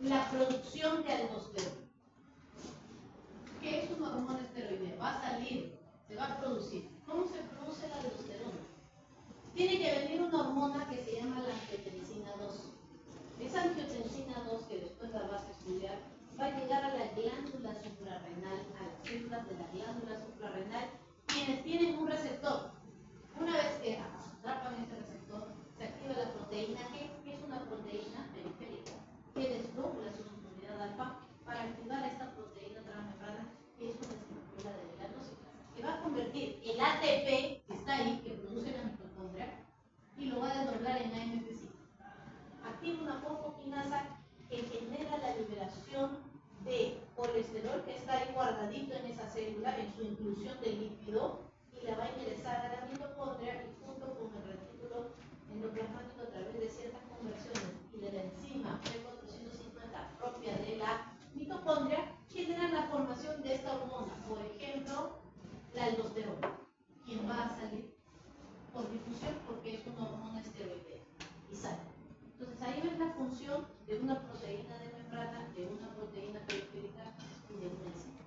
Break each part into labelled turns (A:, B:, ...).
A: la producción de aldosterona. ¿Qué es una hormona esteroidea? Va a salir, se va a producir. ¿Cómo se produce la aldosterona? Tiene que venir una hormona que se llama la angiotensina 2. Esa angiotensina 2, que después la vas a estudiar, va a llegar a la glándula suprarrenal, a las células de la glándula suprarrenal, quienes tienen un receptor. Una vez que atrapan ese receptor, se activa la proteína G, que es una proteína periférica, que desdobla su subunidad alfa para activar esta proteína transmembrana, que es una estructura de melanócitas, que va a convertir el ATP, que está ahí, que produce la mitocondria, y lo va a desdoblar en AMP5. Activa una fosfoquinasa que genera la liberación de colesterol que está ahí guardadito en esa célula, en su inclusión de lípido, y la va a ingresar a la mitocondria y junto con el retículo endoplasmático a través de ciertas conversiones y de la enzima P450 propia de la mitocondria, generan la formación de esta hormona, por ejemplo, la aldosterona, quien va a salir por difusión porque es una hormona esteroidea y sale. Entonces ahí ves la función de una proteína de membrana, de una proteína periférica y de una enzima.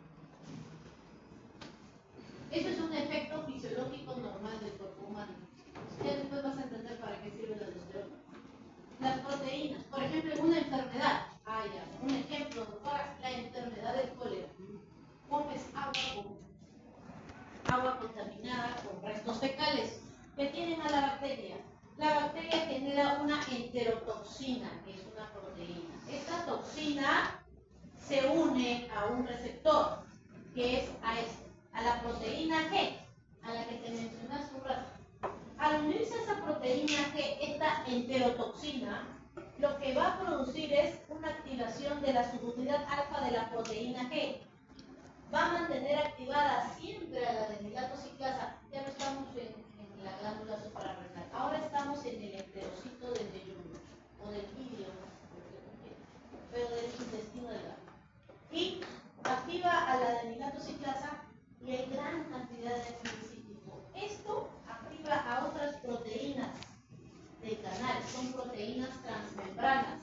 A: Eso es un efecto fisiológico normal del cuerpo humano. Ya después vas a entender para qué sirve la aldosterona. Las proteínas, por ejemplo, en una enfermedad, un ejemplo, doctora, la enfermedad del cólera. Comes agua contaminada con restos fecales que tienen a la bacteria. La bacteria genera una enterotoxina, que es una proteína. Esta toxina se une a un receptor, que es a la proteína G, a la que te mencioné hace un rato. Al unirse a esa proteína G, esta enterotoxina, lo que va a producir es una activación de la subunidad alfa de la proteína G. Va a mantener activada siempre a la adenilato ciclasa. Ya no estamos en la glándula suprarrenal, ahora estamos en el enterocito del yeyuno o del ileum, pero del intestino delgado. Y activa a la adenilato ciclasa y hay gran cantidad de anticíclico. Esto activa a otras proteínas del canal, son proteínas transmembranas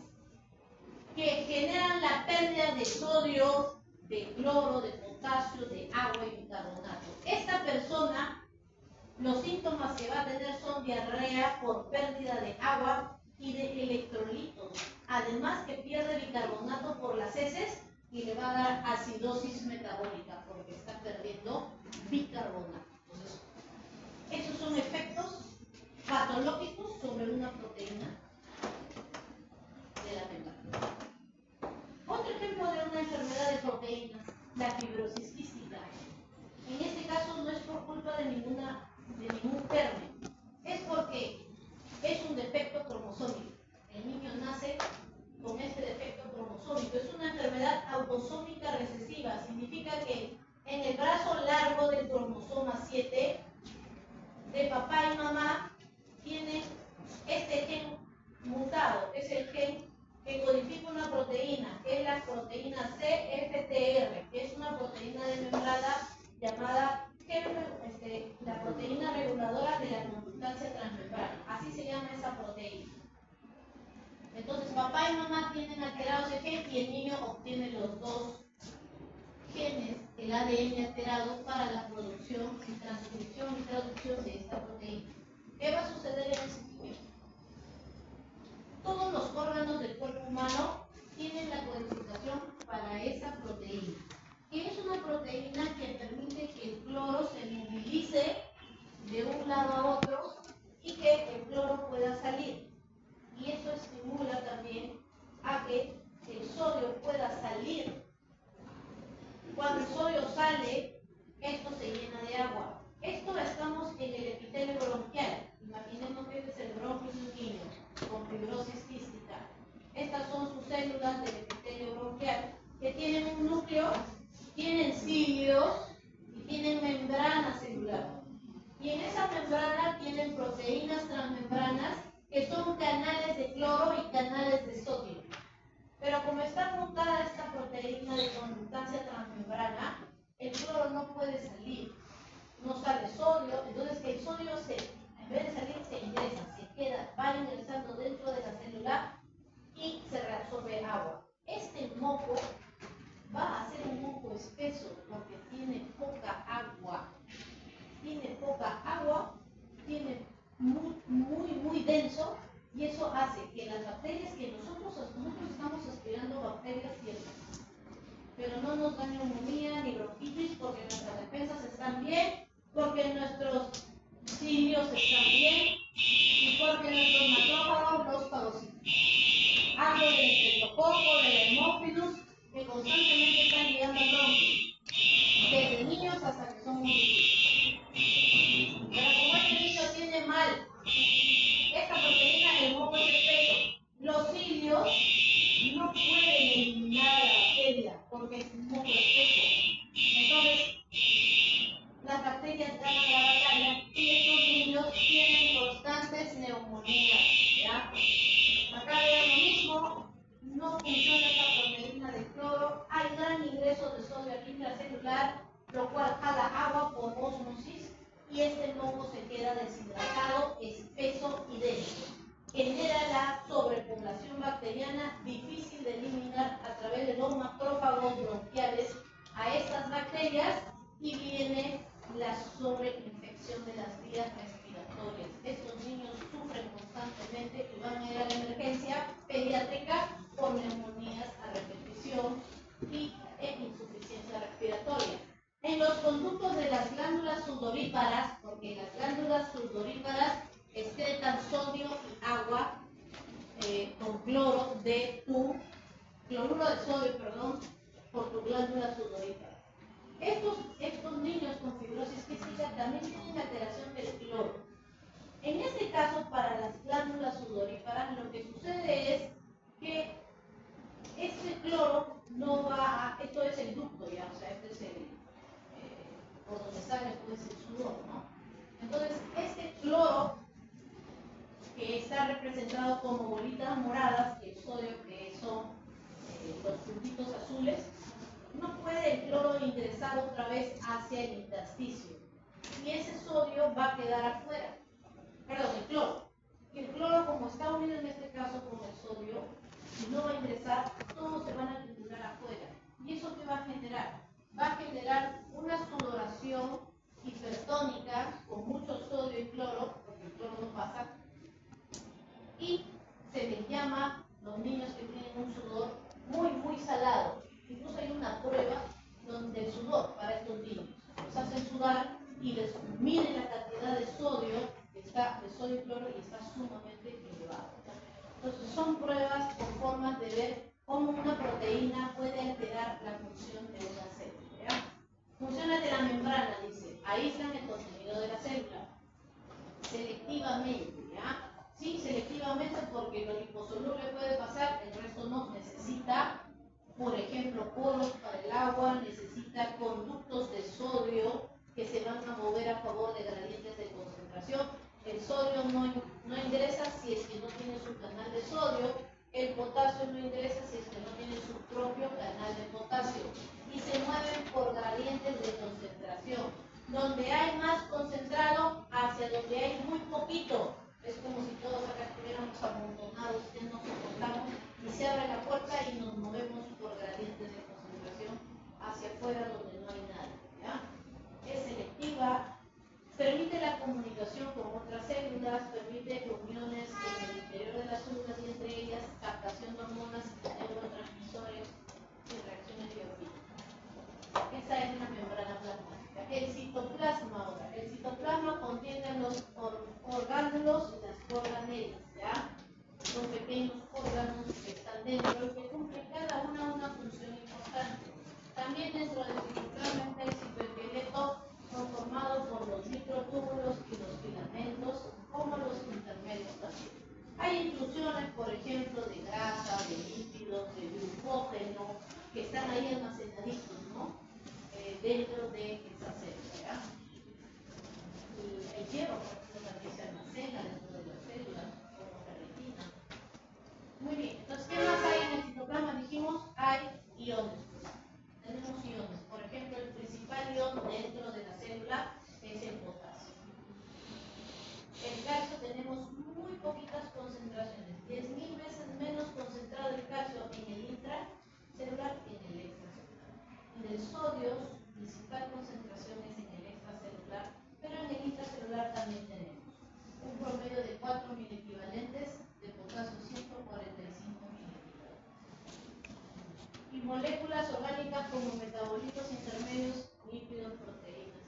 A: que generan la pérdida de sodio, de cloro, de potasio, de agua y bicarbonato. Esta persona, los síntomas que va a tener son diarrea por pérdida de agua y de electrolitos. Además que pierde bicarbonato por las heces y le va a dar acidosis metabólica porque está perdiendo bicarbonato. Entonces, esos son efectos patológicos sobre una proteína de la membrana. Otro ejemplo de una enfermedad de proteínas, la fibrosis quística. En este caso no es por culpa de ningún germen, es porque es un defecto cromosómico. El niño nace con este defecto cromosómico. Es una enfermedad autosómica recesiva. Significa que en el brazo largo del cromosoma 7 de papá y mamá tienen este gen mutado. Es el gen que codifica una proteína, que es la proteína CFTR, que es una proteína de membrana llamada la proteína reguladora de la conductancia transmembrana. Así se llama esa proteína. Entonces, papá y mamá tienen alterado ese gen y el niño obtiene los dos genes, el ADN alterado para la producción y transcripción y traducción de esta proteína. ¿Qué va a suceder en ese niño? Todos los órganos del cuerpo humano tienen la codificación para esa proteína, que es una proteína que permite que el cloro se movilice de un lado a otro y que el cloro pueda salir. Y eso estimula también a que el sodio pueda salir. Cuando el sodio sale, esto se llena de agua. Esto estamos en el epitelio bronquial. Imaginemos que este es el bronquio de un niño con fibrosis quística. Estas son sus células del epitelio bronquial que tienen un núcleo, tienen cilios y tienen membrana celular. Y en esa membrana tienen proteínas transmembranas que son canales de cloro y canales de sodio. Pero como está mutada esta proteína de conductancia transmembrana, el cloro no puede salir, no sale sodio, entonces el sodio en vez de salir se ingresa, se queda, va ingresando dentro de la célula y se reabsorbe agua. Ese que las bacterias que nosotros estamos aspirando bacterias ciertas, pero no nos da neumonía ni bronquitis porque nuestras defensas están bien, porque nuestros cilios están bien y porque nuestros macrófagos los fagocitan. Hablo del estreptococo, del hemófilus, que constantemente están llegando al bronquio, desde niños hasta que son muy viejitos. Pero como este niño tiene mal esta proteína, el moco es espeso, los cilios no pueden eliminar a la bacteria porque es un moco espeso. Entonces, las bacterias ganan la batalla y estos niños tienen constantes neumonías. ¿Ya? Acá vean lo mismo, no funciona esta proteína de cloro, hay gran ingreso de sodio aquí intracelular, lo cual jala agua por ósmosis y este moco se queda deshidratado, espeso y denso. Genera la sobrepoblación bacteriana difícil de eliminar a través de los macrófagos bronquiales a estas bacterias y viene la sobreinfección de las vías respiratorias. Estos niños sufren constantemente y van a ir a la emergencia pediátrica por neumonías a repetición y insuficiencia respiratoria. En los conductos de las glándulas sudoríparas, porque las glándulas sudoríparas excretan sodio y agua con cloro de tu cloruro de sodio, perdón, por tu glándula sudorípara. Estos niños con fibrosis quística también tienen alteración del cloro. En este caso, para las glándulas sudoríparas, lo que sucede es que este cloro no va a, esto es el ducto ya, o sea, este es el, por donde sale pues el sudor, ¿no? Entonces, este cloro que está representado como bolitas moradas, y el sodio que son los puntitos azules, no puede el cloro ingresar otra vez hacia el intersticio y ese sodio va a quedar afuera, perdón, el cloro. Y el cloro, como está unido en este caso con el sodio, no va a ingresar, todos se van a acumular afuera. ¿Y eso qué va a generar? Va a generar una sudoración hipertónica con mucho sodio y cloro, porque el cloro no pasa, y se les llama los niños que tienen un sudor muy salado. Incluso hay una prueba donde el sudor para estos niños los hacen sudar y les miden la cantidad de sodio que está, de sodio y cloro, y está sumamente elevado. Entonces son pruebas o formas de ver cómo una proteína puede alterar la función de una célula. ¿Ya? Funciones de la membrana, dice, aíslan el contenido de la célula selectivamente. ¿Ya? Sí, selectivamente, porque lo liposoluble puede pasar, el resto no. Necesita, por ejemplo, poros para el agua, necesita conductos de sodio que se van a mover a favor de gradientes de concentración. El sodio no ingresa si es que no tiene su canal de sodio, el potasio no ingresa si es que no tiene su propio canal de potasio, y se mueven por gradientes de concentración. Donde hay más concentrado hacia donde hay muy poquito. Es como si todos acá estuviéramos amontonados, que nos soportamos y se abre la puerta y nos movemos por gradientes de concentración hacia afuera donde no hay nada. ¿Ya? Es selectiva, permite la comunicación con otras células, permite uniones en el interior de las células y entre ellas captación de hormonas, neurotransmisores y reacciones bioquímicas. Esa es una membrana plasmática. El citoplasma ahora. El citoplasma contiene los orgánulos y las organelas, ¿ya? Son pequeños órganos que están dentro y que cumplen cada una función importante. También dentro del citoplasma está el citoesqueleto conformado por los microtúbulos y los filamentos, como los intermedios también. Hay inclusiones, por ejemplo, de grasa, de lípidos, de glucógeno, que están ahí almacenaditos, ¿no? Dentro de esa célula. El hierro, por ejemplo, también se almacena dentro de las células como ferritina. Muy bien, entonces, ¿qué más hay en el citoplasma? Dijimos, hay iones. Tenemos iones. Por ejemplo, el principal ion dentro de la célula es el potasio. El calcio tenemos muy poquitas concentraciones, 10.000 veces menos concentrado el calcio en el intracelular que en el extracelular. En el sodio, principal concentración moléculas orgánicas como metabolitos intermedios, lípidos, proteínas.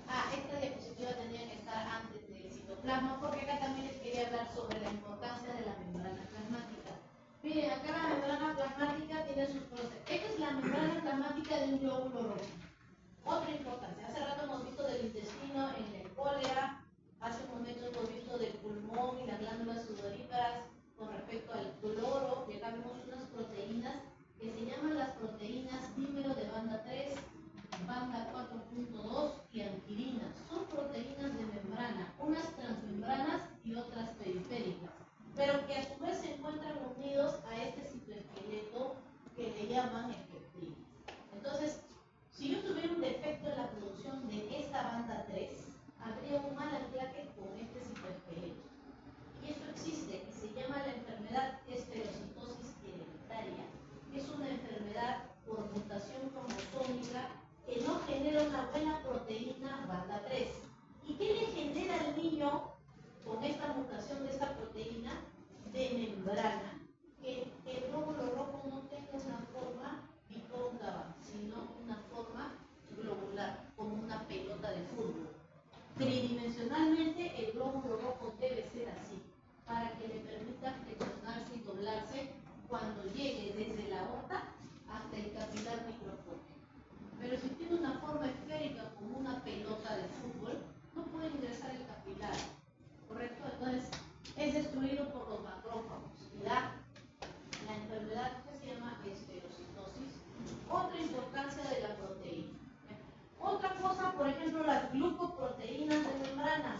A: Esta diapositiva tendría que estar antes del citoplasma porque acá también les quería hablar sobre la importancia de la membrana plasmática. Miren, acá la membrana plasmática tiene sus procesos. Esta es la membrana plasmática de un glóbulo rojo. Otra importancia, hace rato hemos visto del intestino en la cólera, hace un momento hemos visto del pulmón y las glándulas sudoríparas con respecto al cloro, y acá vemos unas proteínas que se llaman las proteínas dímero de banda 3, banda 4.2 y anquirina. Son proteínas de membrana, unas transmembranas y otras periféricas, pero que a su vez se encuentran unidos a este citoesqueleto que le llaman el peptídeo. Entonces, si yo tuviera un defecto en la producción de esta banda 3, habría un mal anclaje con este citoesqueleto. Y esto existe y se llama la enfermedad esferocitosis hereditaria. Es una enfermedad por mutación cromosómica que no genera una buena proteína banda 3. ¿Y qué le genera al niño con esta mutación de esta proteína de membrana? Que el glóbulo rojo no tenga una forma bicóncava, sino una forma globular, como una pelota de fútbol. Tridimensionalmente el glóbulo rojo debe ser así, para que le permita flexionarse y doblarse cuando llegue desde la aorta hasta el capilar microfónico. Pero si tiene una forma esférica como una pelota de fútbol, no puede ingresar el capilar, ¿correcto? Entonces es destruido por los macrófagos y da la enfermedad que se llama esferocitosis. Otra importancia de la proteína. Otra cosa, por ejemplo, las glucoproteínas de membrana.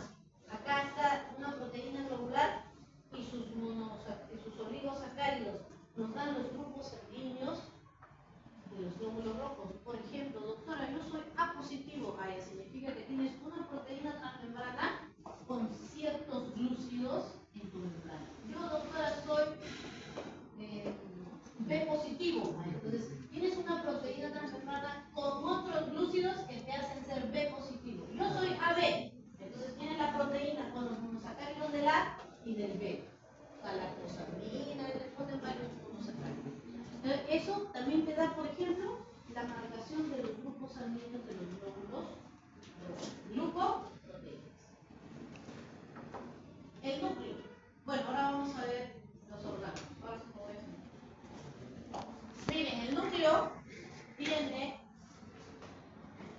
A: Acá está una proteína globular y sus oligosacáridos nos dan los grupos sanguíneos de los glóbulos rojos. Por ejemplo, doctora, yo soy A positivo. Significa que tienes una proteína transmembrana con ciertos glúcidos en tu membrana. Yo, doctora, soy B positivo. Entonces, tienes una proteína transmembrana con otros glúcidos que te hacen ser B positivo. Yo soy AB. Entonces, tienes la proteína con los monosacáridos del A y del B. La lactosamina, y le ponen varios monosacáridos. Entonces, eso también te da, por ejemplo, la marcación de los grupos sanguíneos de los glóbulos rojos. Glucoproteínas. El núcleo. Bueno, ahora vamos a ver los órganos. Ahora sí podemos. Miren, el núcleo tiene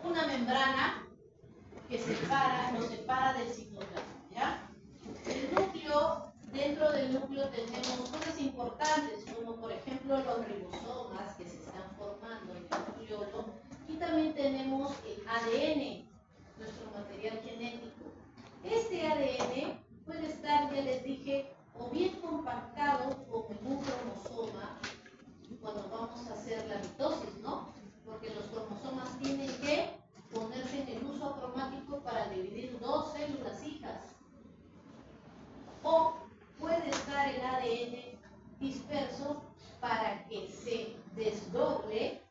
A: una membrana que lo separa del citoplasma, ¿ya? El núcleo, dentro del núcleo tenemos cosas importantes, como por ejemplo los ribosomas que se están formando en el nucleolo, y también tenemos el ADN, nuestro material genético. Este ADN puede estar, ya les dije, o bien compactado como en un cromosoma, cuando vamos a hacer la mitosis, ¿no? Porque los cromosomas tienen que ponerse en el uso acromático para dividir dos células hijas. O puede estar el ADN disperso para que se desdoble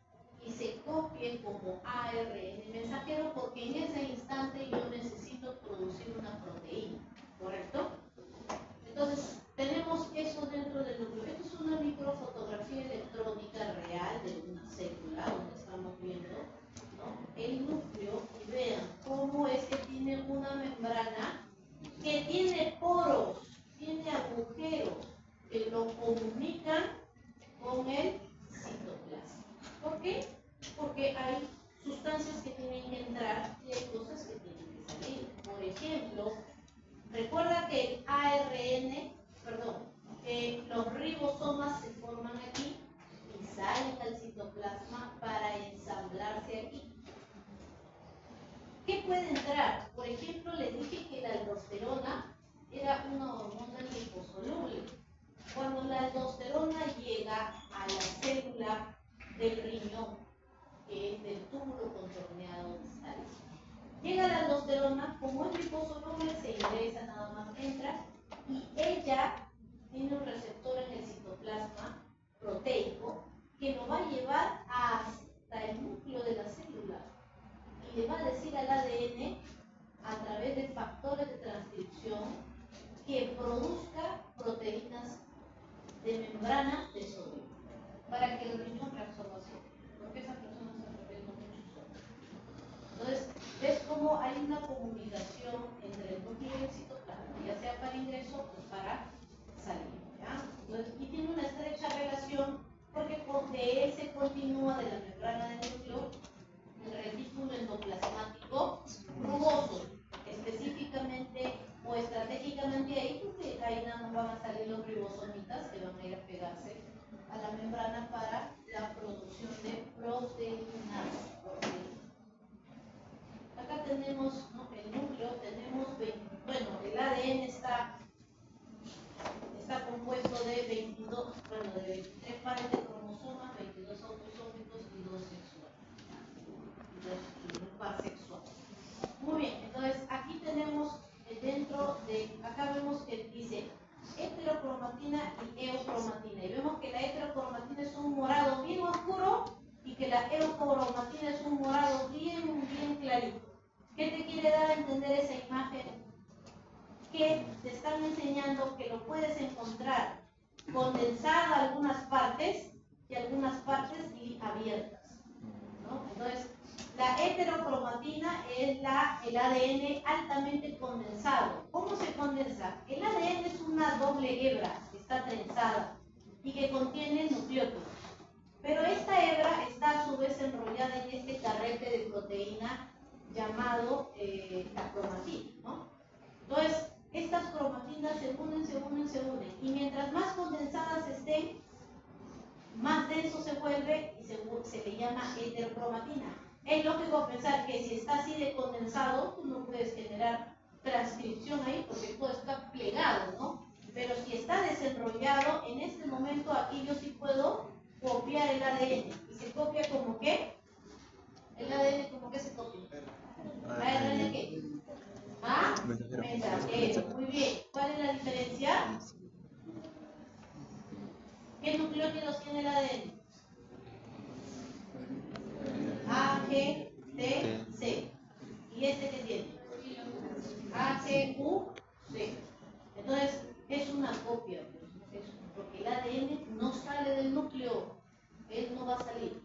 A: y se copie como ARN mensajero, porque en ese instante yo necesito producir una proteína, ¿correcto? Entonces, tenemos eso dentro del núcleo. Esto es una microfotografía electrónica real de una célula, donde estamos viendo, ¿no?, el núcleo, y vean cómo es que tiene una membrana que tiene poros, tiene agujeros que lo comunican con el citoplasma. ¿Por qué? Porque hay sustancias que tienen que entrar y hay cosas que tienen que salir. Por ejemplo, recuerda que el los ribosomas se forman aquí y salen al citoplasma para ensamblarse aquí. ¿Qué puede entrar? Por ejemplo, les dije que la aldosterona era una hormona liposoluble. Cuando la aldosterona llega a la célula del riñón, que es del túbulo contorneado distal, llega la aldosterona, como es liposoluble, se ingresa, nada más entra, y ella tiene un receptor en el citoplasma proteico que lo va a llevar hasta el núcleo de la célula y le va a decir al ADN, a través de factores de transcripción, que produzca proteínas de membrana de sodio. Entonces, y tiene una estrecha relación porque de él se continúa de la membrana del núcleo el retículo endoplasmático rugoso, específicamente o estratégicamente ahí, porque ahí nada más van a salir los ribosomitas que van a ir a pegarse a la membrana para la producción de proteínas. Acá tenemos, ¿no?, el núcleo, tenemos, bueno, el ADN está compuesto de 22, bueno, de 23 pares de cromosomas, 22 autosómicos y 2 sexuales. Y un par sexual. Muy bien, entonces aquí tenemos dentro de, acá vemos que dice heterocromatina y eocromatina. Y vemos que la heterocromatina es un morado bien oscuro y que la eocromatina es un morado bien clarito. ¿Qué te quiere dar a entender esa imagen? Que te están enseñando que lo puedes encontrar condensada algunas partes y algunas partes abiertas, ¿no? Entonces, la heterocromatina es el ADN altamente condensado. ¿Cómo se condensa? El ADN es una doble hebra que está trenzada y que contiene nucleótidos. Pero esta hebra está a su vez enrollada en este carrete de proteína llamado la cromatina, ¿no? Entonces, estas cromatinas se unen. Y mientras más condensadas estén, más denso se vuelve y se le llama heterocromatina. Es lógico pensar que si está así de condensado, tú no puedes generar transcripción ahí porque todo está plegado, ¿no? Pero si está desenrollado, en este momento aquí yo sí puedo copiar el ADN. ¿Y se copia como qué? ¿El ADN como qué se copia? ¿ARN qué? ¿Ah? Mensajero. Muy bien. ¿Cuál es la diferencia? ¿Qué nucleótidos tiene el ADN? A, G, T, C. ¿Y este qué tiene? A, G, U, C. Entonces, es una copia, porque el ADN no sale del núcleo. Él no va a salir.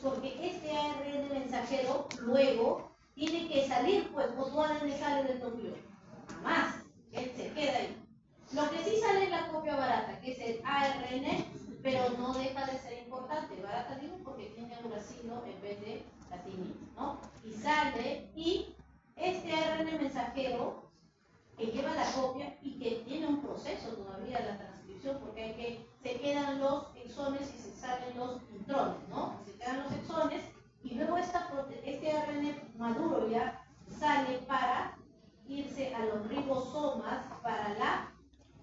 A: Porque este ARN mensajero luego tiene que salir, pues, o tu ADN sale del núcleo. Jamás. Él se queda ahí. Lo que sí sale es la copia barata, que es el ARN, pero no deja de ser importante. Barata digo porque tiene uracilo en vez de latinina, ¿no? Y sale, y este ARN mensajero que lleva la copia y que tiene un proceso todavía de la transcripción, porque se quedan los exones y se salen los intrones, ¿no? Se quedan los exones y luego este ARN maduro ya sale para irse a los ribosomas para la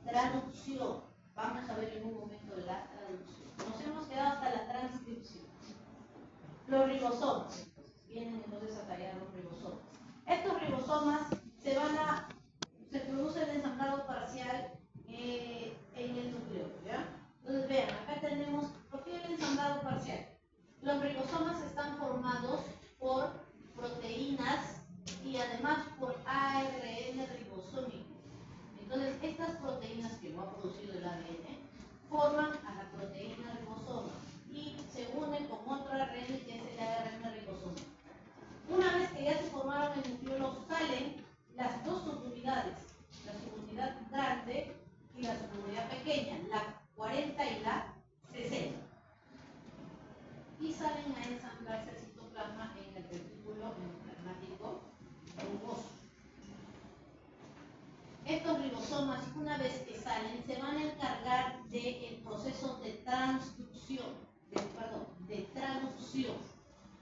A: traducción. Vamos a ver en un momento la traducción. Nos hemos quedado hasta la transcripción. Los ribosomas. Vienen entonces a tallar los ribosomas. Estos ribosomas se produce el ensamblado parcial en el núcleo, ¿ya? Entonces vean, acá tenemos, ¿por qué el ensamblado parcial? Los ribosomas están formados por proteínas y además por ARN ribosómico. Entonces, estas proteínas que va a producir el ADN forman a la proteína ribosoma y se unen con otro ARN que es el ARN ribosómico. Una vez que ya se formaron el nucleolo, salen las dos subunidades, la subunidad grande y la subunidad pequeña, la 40 y la 60. Y salen a ensamblarse el citoplasma en el retículo endoplasmático rugoso. Estos ribosomas, una vez que salen, se van a encargar del proceso de transducción, de traducción.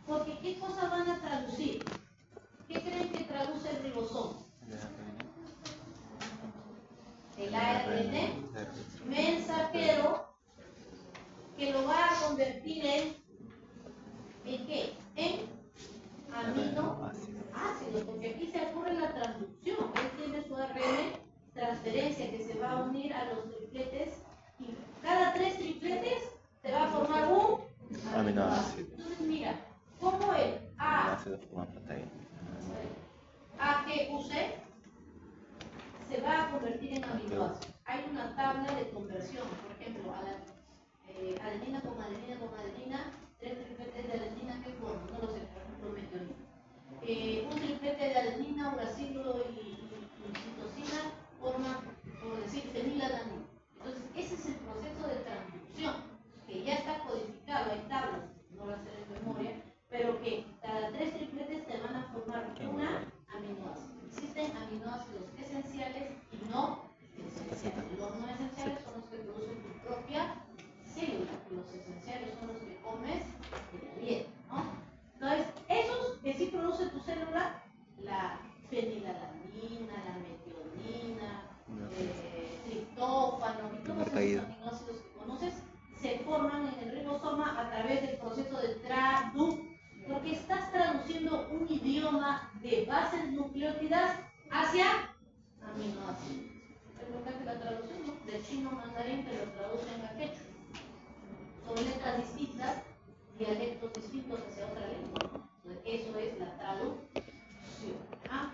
A: Porque ¿qué cosas van a traducir? ¿Qué creen que traduce el ribosoma? El ARN mensajero, que lo va a convertir ¿en qué? En aminoácido, porque aquí se ocurre la transducción. Él tiene su ARN transferencia que se va a unir a los tripletes y cada 3 tripletes se va a formar un aminoácido. Entonces mira, como el AGUC se va a convertir en aminoácido. Hay una tabla de conversión, por ejemplo, adenina con adenina, 3 tripletes de adenina, ¿qué forma? No lo sé, por ejemplo, metionina. Un triplete de adenina, uracilo y citosina forma, por decir, fenilalanina. ribosoma a través del proceso de traducción, porque estás traduciendo un idioma de bases nucleótidas hacia aminoácidos. Recuerda que la traducción, ¿no?, del chino mandarín te lo traducen a quechua. Son letras distintas, dialectos distintos hacia otra lengua. Entonces, eso es la traducción. ¿Ah?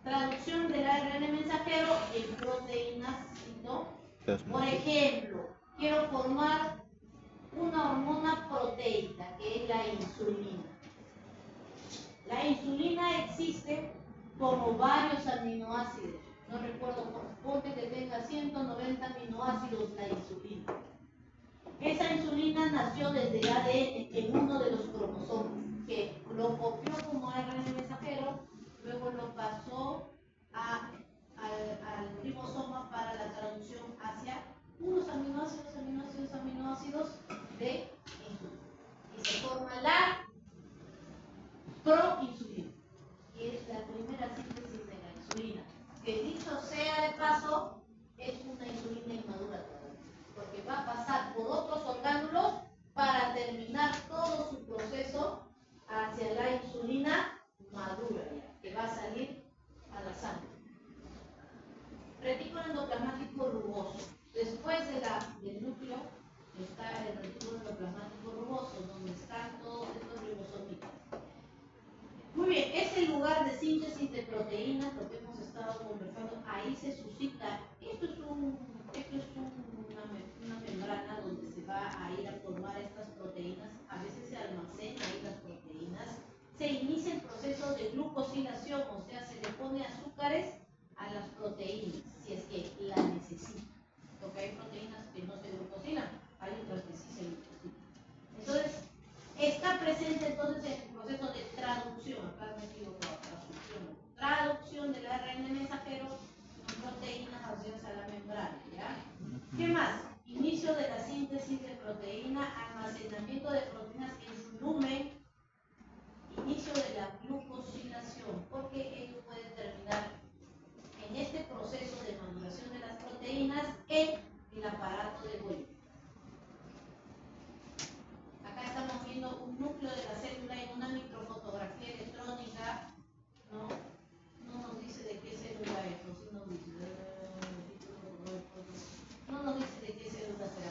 A: Traducción del ARN mensajero en proteínas, ¿no? Por ejemplo, quiero formar una hormona proteica, que es la insulina. La insulina existe como varios aminoácidos. No recuerdo, ponte que tenga 190 aminoácidos la insulina. Esa insulina nació desde el ADN en uno de los cromosomas, que lo copió como ARN mensajero, luego lo pasó al ribosoma para la traducción hacia unos aminoácidos de insulina. Y se forma la proinsulina, que es la primera síntesis de la insulina, que dicho sea de paso, es una insulina inmadura todavía, porque va a pasar por otros orgánulos para terminar todo su proceso hacia la insulina madura, ya, que va a salir a la sangre. Retículo endoplasmático rugoso. Después del núcleo está el retículo endoplasmático rugoso, donde están todos estos ribosomitas. Muy bien, es el lugar de síntesis de proteínas, lo que hemos estado conversando. Ahí se suscita. Esto es una membrana donde se va a ir a formar estas proteínas. A veces se almacenan ahí las proteínas. Se inicia el proceso de glucosilación, o sea, se le pone azúcares a las proteínas, si es que la necesitan. Porque hay proteínas que no se glucosilan, hay otras que sí se glucosilan. Entonces, está presente entonces en el proceso de traducción, acá me equivoco, traducción del ARN mensajero en proteínas asociadas a la membrana, ¿ya? ¿Qué más? Inicio de la síntesis de proteína, almacenamiento de proteínas en su lumen, inicio de la glucosilación, porque ello puede terminar en este proceso de maduración de las proteínas en el aparato de Golgi. Acá estamos viendo un núcleo de la célula en una microfotografía electrónica, ¿no? No nos dice de qué célula es, o sí nos dice, no nos dice de qué célula será.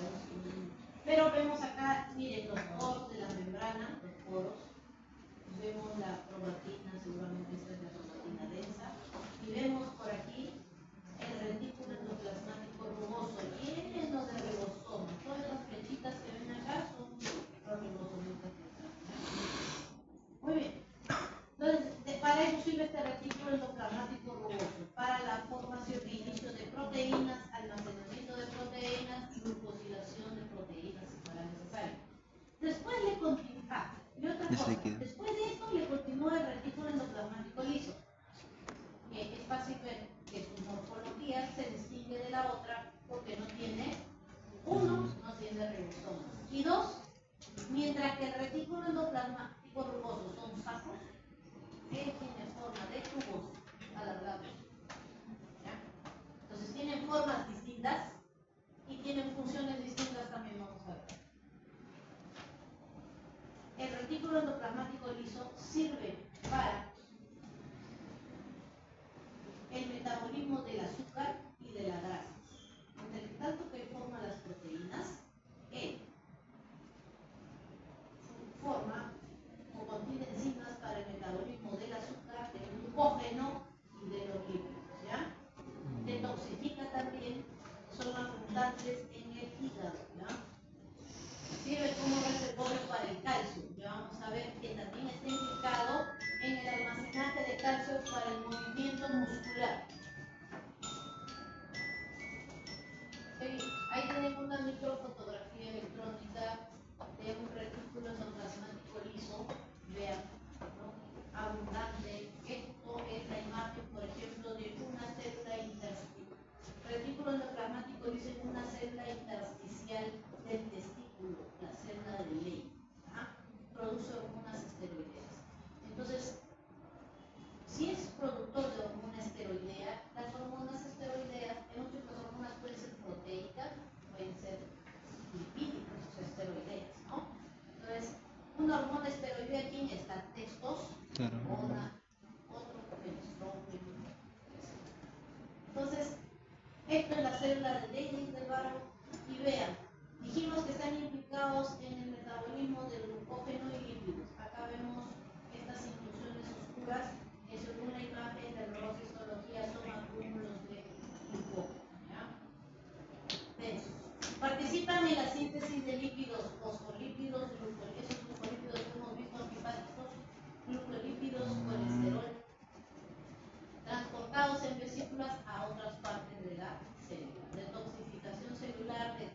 A: Pero vemos acá, miren, los poros de la membrana, los poros, vemos la probatina, seguramente esta es la probatina densa, y vemos por aquí el retículo endoplasmático rugoso lleno de ribosomas. Todas las flechitas que ven acá son los ribosomitas que están. Muy bien. Entonces, para eso sirve este retículo endoplasmático rugoso, para la formación e inicio de proteínas, almacenamiento de proteínas y glucosilación de proteínas si fuera necesario. Después le continúa, y otra cosa, después de esto le continúa el retículo endoplasmático liso. Es fácil ver que su morfología se distingue de la otra porque no tiene, uno, no tiene ribosomas, y dos, mientras que el retículo endoplasmático rugoso son sacos, él tiene forma de tubos alargados. ¿Ya? Entonces tienen formas distintas y tienen funciones distintas también, vamos a ver. El retículo endoplasmático liso sirve para el metabolismo del azúcar y de la grasa. Entre tanto que forma las proteínas, él forma o contiene enzimas para el metabolismo del azúcar, del glucógeno y de los lípidos, ¿ya? Detoxifica también, son abundantes en el hígado, ¿ya? Sirve como reservorio para el calcio. Ya vamos a ver que también está implicado en el almacenaje de calcio para el movimiento muscular. Sí, ahí tenemos una microfotografía electrónica de un retículo endoplasmático liso. Vean, ¿no? Abundante. Esto es la imagen, por ejemplo, de una célula intersticial. Retículo endoplasmático liso es una célula intersticial una hormona esteroidea, ¿quién está? Testosterona, otro estrógeno. Entonces, esto es la célula de Leydig-Delbaro y vean, dijimos que están implicados en el metabolismo del glucógeno y lípidos. Acá vemos estas inclusiones oscuras que según la imagen de la histología son acúmulos de glucógeno. Participan en la síntesis de lípidos, fosfolípidos, esos fosfolípidos que hemos visto antipáticos, glucolípidos, colesterol, transportados en vesículas a otras partes de la célula. Detoxificación celular, de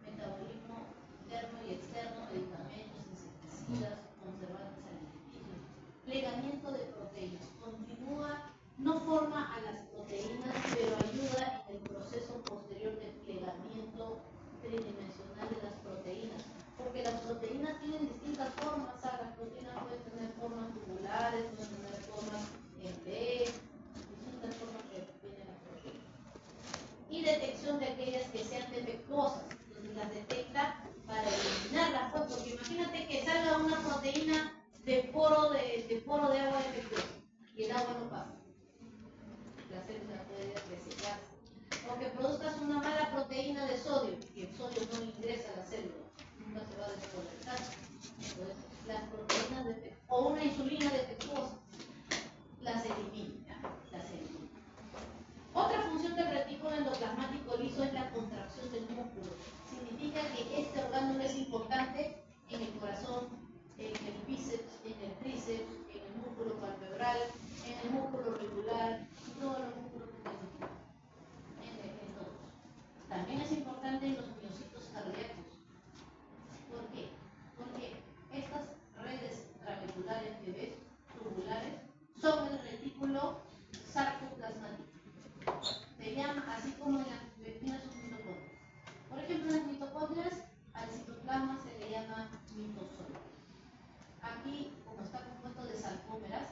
A: metabolismo interno y externo, medicamentos, insecticidas, conservantes alimenticios, plegamiento de proteínas. Continúa, no forma a las proteínas, pero ayuda en el proceso posterior de plegamiento tridimensional de las proteínas, porque las proteínas tienen distintas formas. Las proteínas pueden tener formas tubulares, pueden tener formas en B, distintas formas que tienen las proteínas. Y detección de aquellas que sean defectuosas, entonces las detecta para eliminarlas, pues, porque imagínate que salga una proteína de poro de agua defectuosa y el agua no pasa. La célula puede resecarse. O que produzcas una mala proteína de sodio, y el sodio no ingresa a la célula, nunca se va a desconectar. Entonces, las proteínas o una insulina defectuosa, las elimina. Otra función del retículo endoplasmático liso es la contracción del músculo. Significa que este órgano es importante en el corazón, en el bíceps, en el tríceps, en el músculo palpebral, en el músculo auricular y todos los músculos que tenemos. En todos. También es importante en los miocitos cardíacos. ¿Por qué? Porque estas redes travesulares que ves, tubulares, son el retículo sarcoplasmático. Se llama así como en las mitocondrias. Por ejemplo, en las mitocondrias al citoplasma se le llama mitosoma. Aquí, como está compuesto de sarcómeras,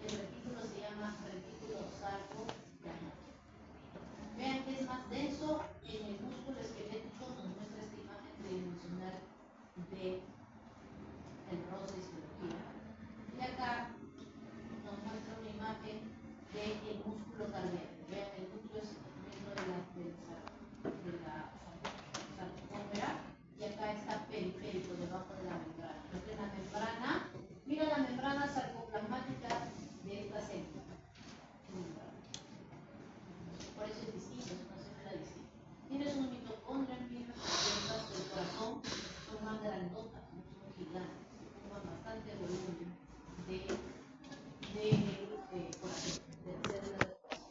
A: el retículo se llama retículo sarcoplasmático. Vean que es más denso en el músculo esquelético, nos muestra esta imagen tridimensional del roce histología. Y acá nos muestra una imagen del músculo cardíaco. Vean, el núcleo es dentro de la sarcómera y acá está periférico, debajo de la membrana. Entonces la membrana, mira la membrana sarcoplasmática de esta célula. Por eso es distinto, es una célula distinta. Tienes un mitocondria, mira, las del corazón son más grandotas, ¿no? Son gigantes, ocupan bastante volumen de corazón, de células del corazón.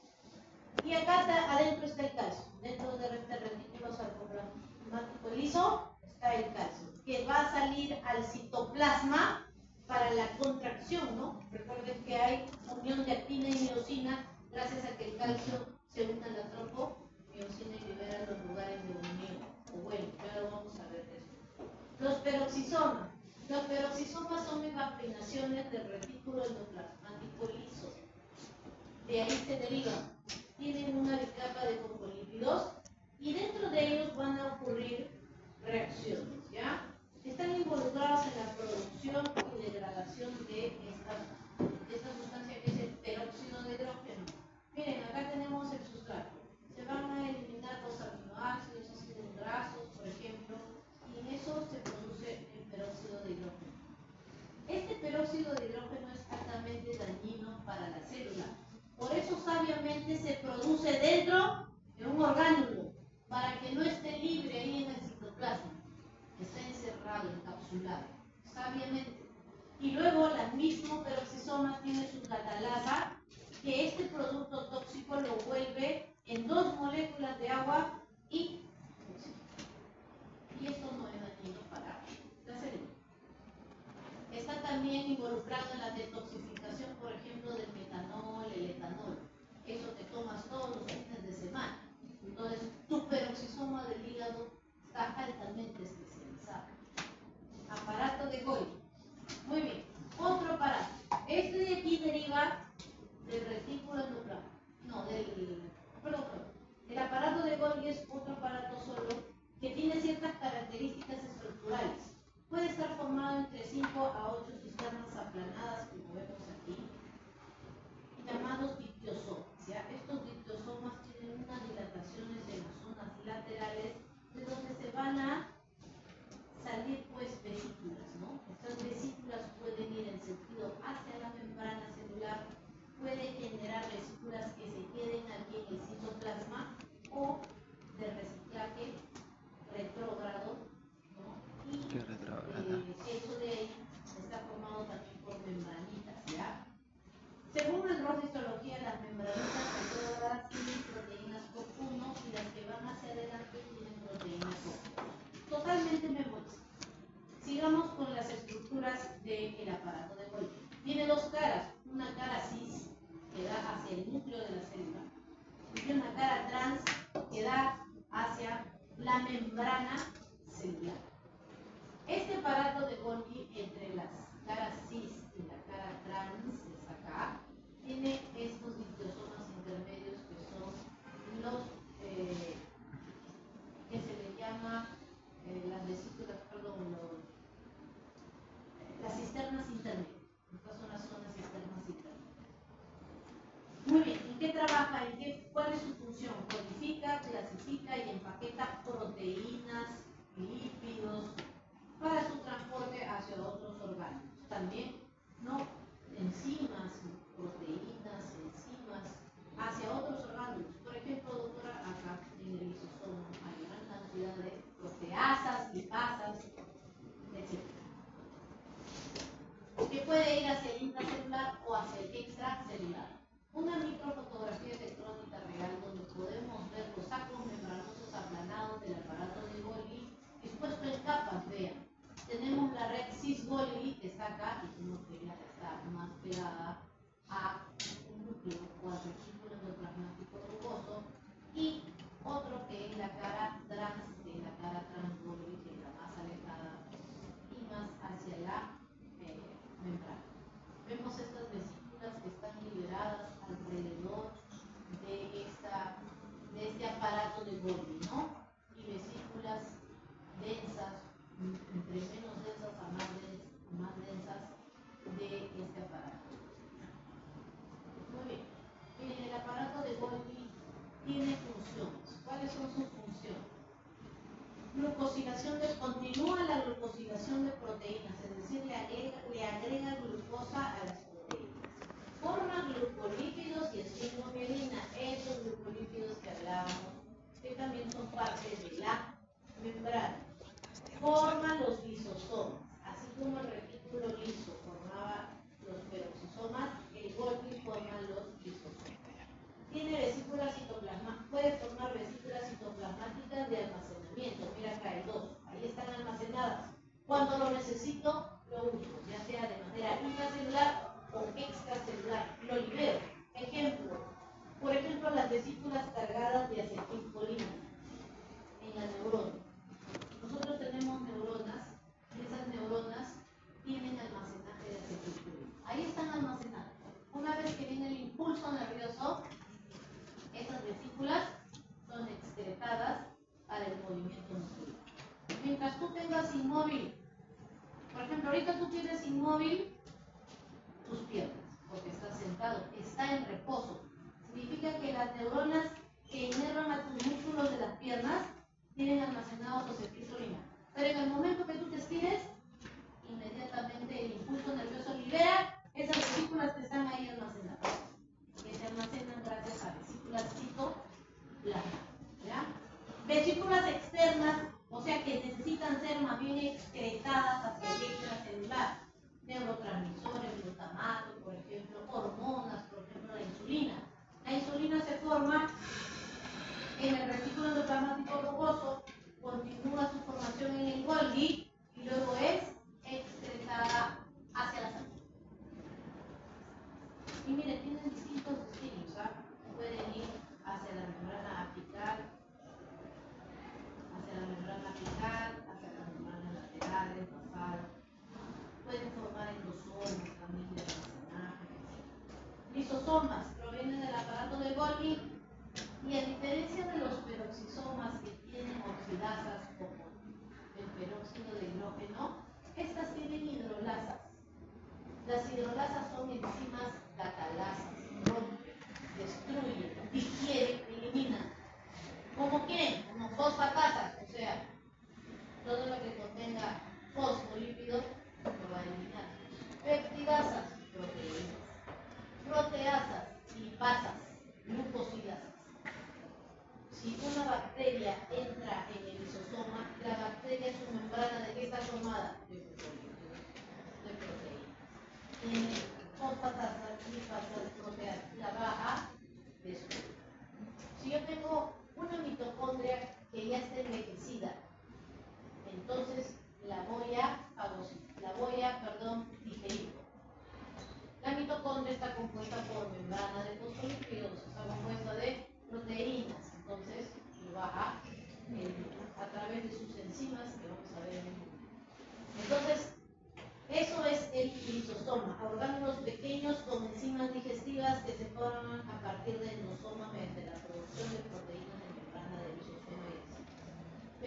A: Y acá adentro está el calcio. Dentro de este retículo sarcoplasmático liso está el calcio, que va a salir al citoplasma para la contracción, ¿no? Recuerden que hay unión de actina y miosina gracias a que el calcio se une a la tropomiosina y libera los lugares de unión. O bueno, ya lo vamos a ver eso. Los peroxisomas. Los peroxisomas son evacuaciones del retículo endoplasmático liso. De ahí se derivan. Tienen una capa de fosfolípidos y dentro de ellos van a ocurrir reacciones, ¿ya? Están involucrados en la producción y degradación de esta sustancia que es el peróxido de hidrógeno. Miren, acá tenemos el sustrato. Se van a eliminar los aminoácidos, ácidos grasos, por ejemplo, y en eso se produce el peróxido de hidrógeno. Este peróxido de hidrógeno es altamente dañino para la célula. Por eso sabiamente se produce dentro de un orgánulo, para que no esté libre ahí en el citoplasma. Está encerrado, encapsulado, sabiamente. Y luego la misma peroxisoma tiene su catalasa, que este producto tóxico lo vuelve en 2 moléculas de agua y oxígeno. Y esto no es dañino para la célula. Está también involucrado en la detoxificación, por ejemplo, del metanol, el etanol. Eso te tomas todos los fines de semana. Entonces, tu peroxisoma del hígado está altamente especializado. Aparato de Golgi. Muy bien. Otro aparato. Este de aquí deriva del retículo endoplasmático. No, perdón. El aparato de Golgi es otro aparato solo que tiene ciertas características estructurales. Puede estar formado entre sí van a salir pues vesículas, ¿no? Estas vesículas pueden ir en sentido hacia la membrana celular, puede generar vesículas que se queden aquí en el citoplasma o de reciclaje retrógrado, ¿no? Y eso de ahí está formado también por membranitas, ¿ya? Según el rol de histología, las membranitas retrógradas tienen proteínas COP1 y las que van hacia adelante tienen proteínas COP2. Totalmente memorizado. Sigamos con las estructuras del aparato de Golgi. Tiene dos caras, una cara cis que da hacia el núcleo de la célula y una cara trans que da hacia la membrana celular. Este aparato de Golgi entre las caras cis y la cara trans, que está acá, tiene estos dictiosomas intermedios que son los que se le llama las vesículas, perdón, las cisternas intermedias. Estas son las zonas cisternas intermedias. Muy bien, ¿en qué trabaja? ¿Cuál es su función? Codifica, clasifica y empaqueta proteínas, lípidos, para su transporte hacia otros órganos. También, ¿no? Enzimas, proteínas, enzimas, hacia otros órganos. Por ejemplo, doctora, acá en el lisosoma hay gran cantidad de proteasas, lipasas, etc. Que puede ir hacia el intracelular o hacia el extracelular. Una microfotografía electrónica real donde podemos ver los sacos membranosos aplanados del aparato de Golgi dispuesto en capas, vean. Tenemos la red cis-Golgi que está acá y tenemos que está más pegada a un núcleo o al retículo endoplasmático rugoso, y otro que es la cara trans, que es la cara trans-Golgi, que es la más alejada y más hacia la membrana. Vemos estas vesículas que están liberadas alrededor de este aparato de Golgi, ¿no? Y vesículas densas, entre menos densas a más densas de este aparato. Muy bien. El aparato de Golgi tiene funciones. ¿Cuáles son sus funciones? Continúa la glucosilación de proteínas, es decir, le agrega glucosa a las proteínas. Forma glucolípidos y esfingomielina, esos glucolípidos que hablábamos, que también son parte de la membrana. Forma los lisosomas, así como el retículo liso formaba los peroxisomas, el Golgi forma los lisosomas. Tiene vesículas citoplasmáticas, puede formar vesículas citoplasmáticas de almacenamiento. Mira acá hay dos, ahí están almacenadas. Cuando lo necesito, lo uso, ya sea de manera intracelular o extracelular, lo libero. Por ejemplo, las vesículas cargadas de acetilcolina en la neurona. Nosotros tenemos neuronas y esas neuronas tienen almacenaje de acetilcolina. Ahí están almacenadas. Una vez que viene el impulso nervioso, esas vesículas son excretadas para el movimiento muscular. Mientras tú tengas inmóvil, por ejemplo, ahorita tú tienes inmóvil tus piernas, porque estás sentado, está en reposo. Significa que las neuronas que inervan a tus músculos de las piernas tienen almacenados acetilcolina. Pero en el momento que tú te estires, inmediatamente el impulso nervioso libera esas vesículas que están ahí almacenadas, que se almacenan gracias a vesículas citoplasmáticas, ¿ya? Vesículas externas, o sea que necesitan ser más bien excretadas hacia el extracelular. Neurotransmisores, glutamato, por ejemplo, hormonas, por ejemplo, la insulina. La insulina se forma en el retículo endoplasmático rugoso, continúa su formación en el Golgi y luego es excretada hacia la sangre. Y mire, tienen distintos destinos, ¿ah? Pueden ir hacia la membrana apical, hacia las membranas laterales, basal. Pueden formar endosomas también de almacenaje. Lisosomas provienen del aparato de Golgi y a diferencia de los peroxisomas que tienen oxidasas como el peróxido de hidrógeno, estas tienen hidrolasas. Las hidrolasas son enzimas catalasas, rompen, destruyen, digieren, eliminan. ¿Como quién? Como fosfatasas, o sea,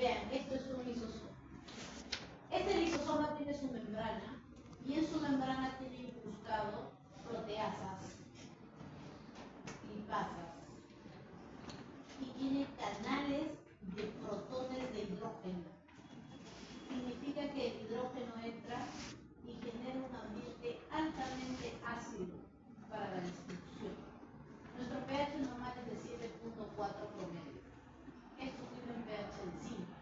A: Vean, esto es un lisosoma. Este lisosoma tiene su membrana y en su membrana tiene incrustado proteasas, lipasas y tiene canales de protones de hidrógeno. Significa que el hidrógeno entra y genera un ambiente altamente ácido para la distribución. Nuestro pH normal es de 7.4 promedio. Esto tiene un pH de 5.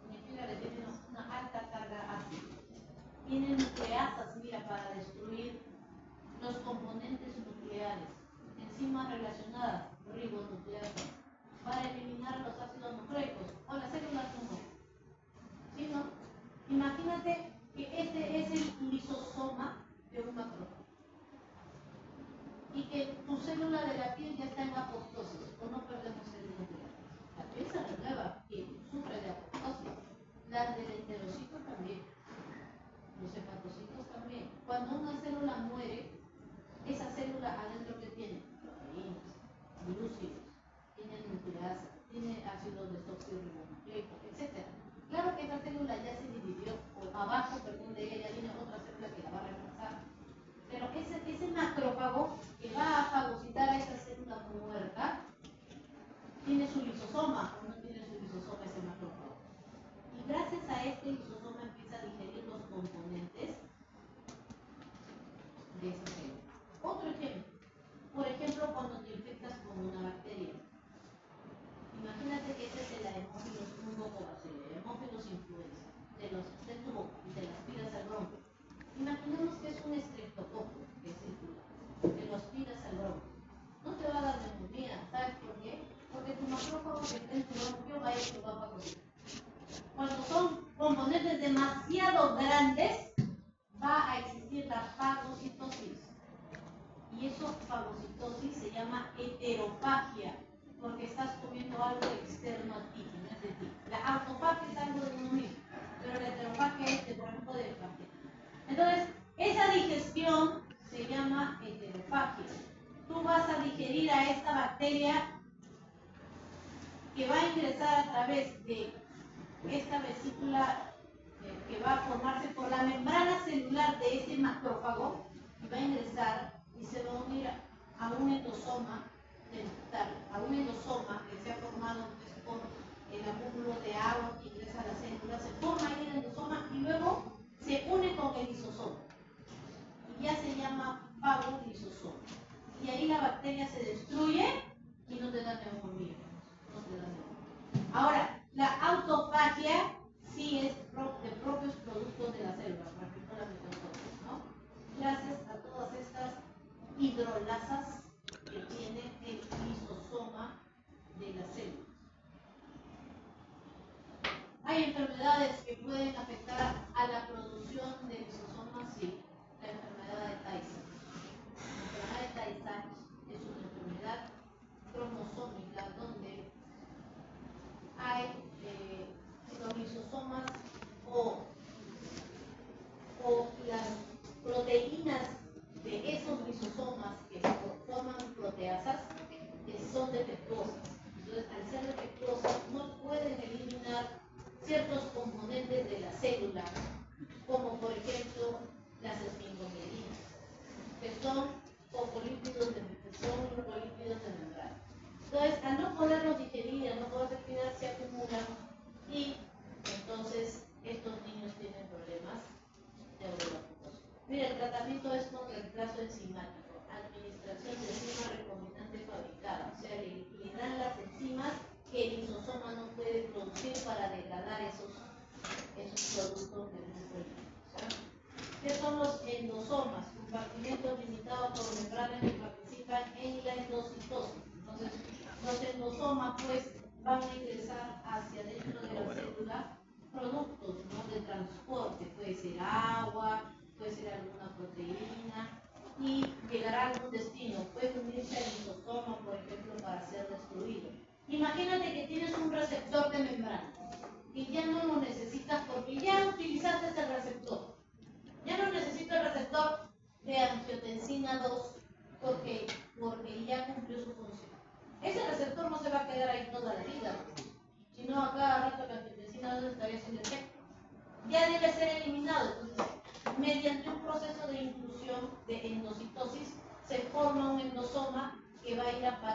A: Significa que tiene una alta carga ácida. Tiene nucleasas, mira, para destruir los componentes nucleares. Enzimas relacionadas, ribonucleasas, para eliminar los ácidos nucleicos o las células nucleares. ¿Sí, no? Imagínate que este es el lisosoma de un macrófago y que tu célula de la piel ya está en apoptosis o no perdemos células nucleares. La piel se renueva y sufre de apoptosis. Las del enterocito también. Los hepatocitos también. Cuando una célula muere, esa célula adentro que tiene proteínas, glúcidos, tiene nucleasa, tiene ácido desoxirribonucleico, etc. Claro que esa célula ya se dividió, o abajo, perdón, de ella ya viene otra célula que la va a reemplazar. Pero ese macrófago que va a fagocitar a esa célula muerta, tiene su lisosoma o no tiene su lisosoma ese macrófago. Y gracias a este lisosoma empieza a digerir los componentes de esa célula. Otro ejemplo. Por ejemplo, cuando te infectas con una bacteria. Imagínate que este es el Haemophilus fungobacterium, Haemophilus influenza, de tu boca y te la aspiras al bronco. Imaginemos que es un estreptococo, que es circular, te lo aspiras al bronco. No te va a dar neumonía, ¿sabes por qué? Porque tu macrófago que está en tu bronquio va a ir a fagocitar. Cuando son componentes demasiado grandes, va a existir la fagocitosis. Y eso, fagocitosis, se llama heterofagia, porque estás comiendo algo externo a ti, no es de ti. La autofagia es algo de uno mismo, pero la heterofagia es de, por ejemplo, de bacterias. Entonces, esa digestión se llama heterofagia. Tú vas a digerir a esta bacteria que va a ingresar a través de esta vesícula que va a formarse por la membrana celular de ese macrófago y va a ingresar y se va a unir a un endosoma que se ha formado por el acúmulo de agua que ingresa a la célula, se forma ahí el endosoma y luego se une con el lisosoma y ya se llama fagolisosoma. Y ahí la bacteria se destruye y no te da neumonía. Ahora, la autofagia sí es de propios productos de la célula, por ejemplo la mitocondria, ¿no? Gracias a todas estas hidrolasas que tiene el lisosoma de las células. ¿Hay enfermedades que pueden afectar a la producción de lisosomas? Sí. La enfermedad de Tay Sachs. La enfermedad de Tay Sachs es una enfermedad cromosómica donde hay los lisosomas o las proteínas de esos lisosomas que forman proteasas que son defectuosas. Entonces, al ser defectuosas, no pueden eliminar ciertos componentes de la célula, como por ejemplo las esfingomelinas, que son fosfolípidos de membrana. Entonces, al no poderlos digerir, al no poder respirar, se acumulan y entonces estos niños tienen problemas neurológicos. Mira, el tratamiento es con reemplazo enzimático, administración de enzima recombinante fabricada, o sea, le dan las enzimas que el lisosoma no puede producir para degradar esos productos del grupo lípido. ¿Qué son los endosomas? Compartimentos limitados por membranas que participan en la endocitosis. Entonces, los endosomas pues van a ingresar hacia dentro de la célula productos, ¿no?, de transporte, puede ser agua, puede ser alguna proteína y llegará a algún destino, puede unirse al lisosoma, por ejemplo, para ser destruido. Imagínate que tienes un receptor de membrana y ya no lo necesitas porque ya utilizaste ese receptor. Ya no necesito el receptor de angiotensina 2 porque ya cumplió su función. Ese receptor no se va a quedar ahí toda la vida, sino a cada rato la angiotensina ya debe ser eliminado. Entonces, mediante un proceso de inclusión de endocitosis, se forma un endosoma que va a ir a parar